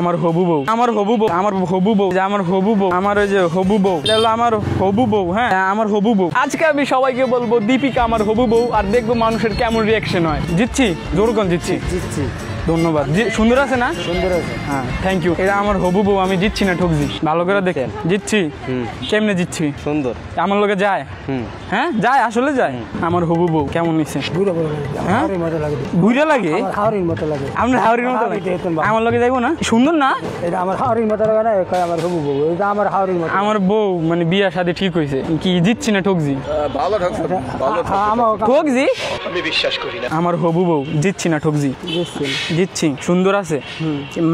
আমার হবু বউ, আমার হবু বউ, আমার হবু বউ, আমার হবু বউ, আমার ওই যে হবু বউ, এটা হলো আমার হবু বউ। হ্যাঁ, আমার হবু বউ। আজকে আমি সবাইকে বলবো দীপিকা আমার হবু বউ, আর দেখবো মানুষের কেমন রিয়াকশন হয়। জিতছি, জোরগঞ্জ জিতছি। ধন্যবাদ। সুন্দর আছে না? সুন্দর আছে। হ্যাঁ, থ্যাংক ইউ। এটা আমার হবু বউ, আমি জিতছি না ঠকছি। ভালো করে দেখেন। জিতছি। কেমনে জিতছি? সুন্দর। আমার লোকে যায়? হ্যাঁ, যায়, আসলে যায়। আমার হবু বউ কেমন নিছে? বুড়া লাগে, হাওড়ির মতো লাগে। আপনার হাওড়ির মতো লাগে? আমার লোকে যাইবো না? সুন্দর না? এটা আমার হাওড়ির মতো লাগে না, আমার হবু বউ। এটা আমার হাওড়ির মতো। আমার বউ মানে বিয়া শাদী ঠিক হয়েছে কি? জিতছি না ঠকছি? ভালো ঠকছি। ঠকছি? আমি বিশ্বাস করি না। আমার হবু বউ, জিতছি না ঠকছি? জিতছি। সুন্দর আছে,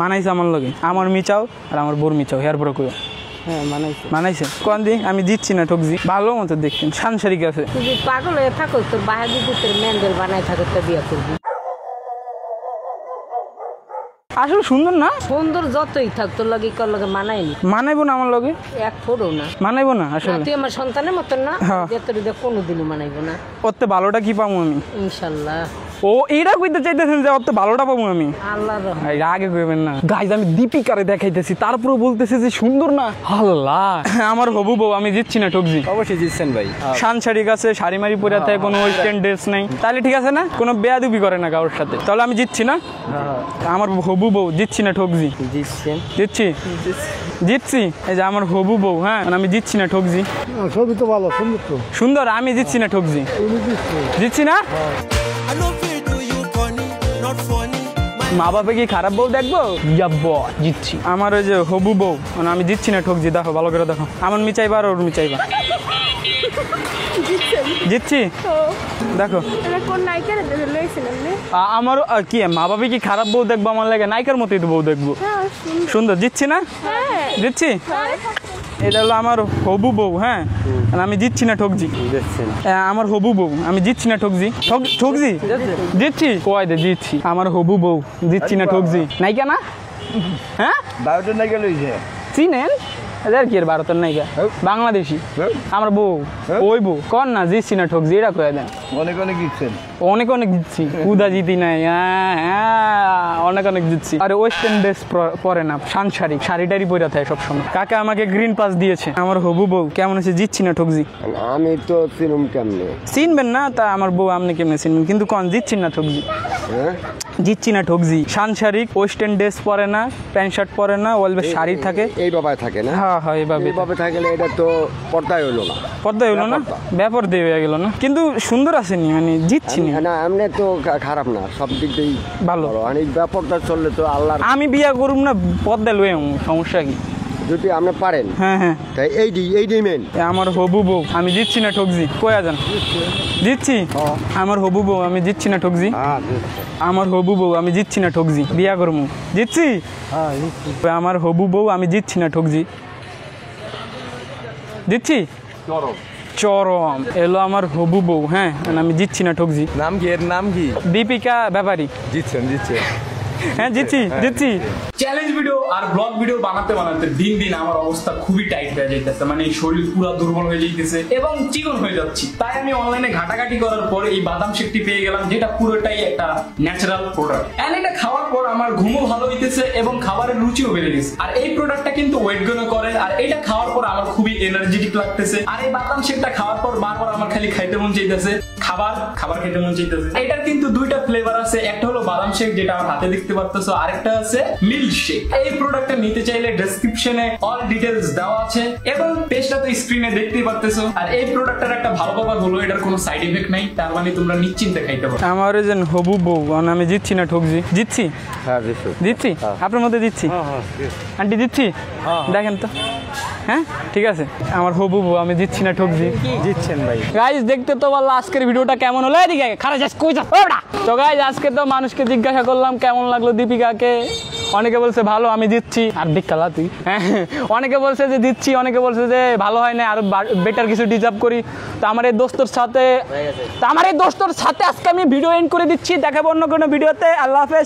মানাইছে আমার লগে। আমার মিচাও আর আমার বোর মিচাও, হেয়ার পরে কইও। হ্যাঁ, মানাইছে। কোন দিন আমি জিতছি না ঠকছি? ভালো মতো দেখছেন, সাংসারিক আছে। তুই পাগল হয়ে থাকো, তোর বাইরে যদি তোর ম্যান্ডেল বানাই থাকো, তো বিয়ে করবি। আসলে সুন্দর না? সুন্দর যতই থাক, তোর লগে কার লগে মানাইনি। মানাইবো না আমার লগে, এক ফোড়ো না মানাইবো না। আসলে তুই আমার সন্তানের মতন না, তোর কোনোদিনও মানাইবো না। ওতে ভালোটা কি পাবো আমি? ইনশাল্লাহ। ও এইটা কইতে চাইতেছেন যে ওতে ভালোটা পাবো আমি? আল্লাহর আগে কইবেন না। গাইস, আমি দীপিকারে দেখাইতেছি, তারপরে বলতেছে যে সুন্দর না। আল্লাহ, আমার হবু বউ, আমি জিতছি না ঠকছি? অবশ্যই জিতছেন ভাই। সাংসারিক আছে, শাড়ি মারি পরে থাকে, কোনো ওয়েস্টার্ন ড্রেস নাই, তাহলে ঠিক আছে না? কোনো বেয়াদবি করে না কারোর সাথে, তাহলে আমি জিতছি না? আমার হবু বউ, জিতছি না ঠকছি? জিতছি, জিতছি। এই যে আমার হবু বউ। হ্যাঁ, আমি জিতছি না ঠকছি? ছবি তো ভালো, সুন্দর তো সুন্দর। আমি জিতছি না ঠকছি? জিতছি না? মা বাপে কি খারাপ বউ দেখবো? জিতছি। আমার ওই যে হবু বউ, আমি জিতছি না ঠকছি? দেখো ভালো করে দেখো, আমার মিচাইবা আর ওর মিচাইবা। জিতছি, দেখো। আমার কি মা বাপে কি খারাপ বউ দেখবো আমার লাগে? নায়িকার মতোই তো বউ দেখবো। সুন্দর। জিতছি না? জিতছি। এটা হলো আমার হবু বউ। হ্যাঁ, আমি জিতছি না ঠকছি? আমার হবু বউ, আমি জিতছি না ঠকছি? ঠকছি, জিতছি। কয় দে জিতছি। আমার হবু বউ, জিতছি না ঠকছি? নায়িকা না? হ্যাঁ, ভারতের নায়িকা লইছে। চিনেন? কি ভারতের নায়িকা? বাংলাদেশি। আমার বউ, ওই বউ। কন না জিতছি না ঠকছি, এটা কয়ে দেন। অনেক অনেক জিতছেন? অনেক অনেক জিতছি। কুদা জিতি নাই, অনেক অনেক জিতছি। আরে ওয়েস্টার্ন ড্রেস পরে না, সাংসারিক শাড়িটারি পরে থাকে সবসময়। কাকা আমাকে গ্রিন পাস দিয়েছে। আমার হবু বউ কেমন আছে? জিতছি না ঠকছি? আমি তো চিনুম কেমনে? চিনবেন না তা আমার বউ আপনি কেমনে চিনবেন? কিন্তু কন জিতছি না ঠকছি? জিতছি না ঠকছি। সাংসারিক ওয়েস্টার্ন ড্রেস পরে না, প্যান্ট শার্ট পরে না, অলওয়েজ শাড়ি থাকে। এইভাবে থাকে না? হ্যাঁ হ্যাঁ, এইভাবে থাকলে এটা তো পর্দায় হইলো না। পর্দায় হইলো না, ব্যাপার দিয়ে হয়ে গেল না। কিন্তু সুন্দর আসেনি, মানে জিতছি না। এমনি তো খারাপ না, সব দিক দিয়েই ভালো। এই ব্যাপারটা চললে তো আল্লাহ। আমি বিয়া করুম না, পর্দায় লয়ে সমস্যা কি? যদি আপনি পারেন। হ্যাঁ হ্যাঁ, তাই এই মেন আমার হবু বউ, আমি জিতছি না ঠকছি? কয়া যান? জিতছি। আমার হবু বউ, আমি জিতছি না ঠকছি? আমার হবু বউ, আমি জিতছি না ঠকছি? বিয়া করবো। জিতছি। আমার হবু বউ, আমি জিতছি না ঠকছি? জিতছি। চরম। এলো আমার হবু বউ। হ্যাঁ, আমি জিতছি না ঠকছি? নাম কি? এর নাম কি? দীপিকা ব্যাপারী। জিতছেন? হ্যাঁ, জিতছি। চ্যালেঞ্জ ভিডিও আর ব্লগ ভিডিও বানাতে বানাতে দিন দিন আমার অবস্থা খুবই টাইট হয়ে যাইতেছে, মানে এই শরীর পুরো দুর্বল হয়ে যাইতেছে এবং চিকন হয়ে যাচ্ছি। তাই আমি অনলাইনে ঘাটাঘাটি করার পর এই বাদাম শেকটি পেয়ে গেলাম, যেটা পুরোটাই একটা ন্যাচারাল প্রোডাক্ট। এন্ড এটা খাওয়ার পর আমার ঘুমও ভালো হইতেছে এবং খাবারের রুচিও বেড়ে গেছে। আর এই প্রোডাক্টটা কিন্তু ওয়েট গেইনও করে, আর এটা খাওয়ার পর আমার খুবই এনার্জেটিক লাগতেছে। আর এই বাদাম শেকটা খাওয়ার পর বারবার আমার খালি খাইতে মন চাইতেছে, খাবার খেতে মন চাইতেছে। এটার কিন্তু দুইটা ফ্লেভার আছে, একটা হলো বাদাম শেক যেটা আমার হাতে দেখতে পারতেছো, আরেকটা আছে মিল্ক শেক। এই প্রোডাক্টটা নিতে চাইলে ডেসক্রিপশনে অল ডিটেইলস দেওয়া আছে এবং পেজটা তো স্ক্রিনে দেখতেই পারতেছো। আর এই প্রোডাক্টের একটা ভালো ব্যাপার হলো এটার কোনো সাইড এফেক্ট নাই, তার মানে তোমরা নিশ্চিন্তে খাইতে পারো। আমার যে হবু বউ, আমি জিতছি না ঠকছি? জিতছি। হ্যাঁ, জিতছি। আপনার মধ্যে জিতছি? আন্টি জিতছি? দেখেন তো। হ্যাঁ, ঠিক আছে। আমার হবু বউ, আমি জিতছি না ঠকছি? জিতছেন ভাই। গাইস, দেখতে তো বললো আজকের ভিডিওটা কেমন হলো? এদিকে খারাপ যাস কই যা। তো গাইস, আজকে তো মানুষকে জিজ্ঞাসা করলাম কেমন লাগলো দীপিকাকে। অনেকে বলছে ভালো, আমি দিচ্ছি। আর বিকালা তুই। অনেকে বলছে যে দিচ্ছি, অনেকে বলছে যে ভালো হয় না, আরো বেটার কিছু ডিজার্ভ করি। তো আমার এই দোস্তর সাথে আজকে আমি ভিডিও এন্ড করে দিচ্ছি। দেখাবো অন্য কোনো ভিডিওতে। আল্লাহ হাফেজ।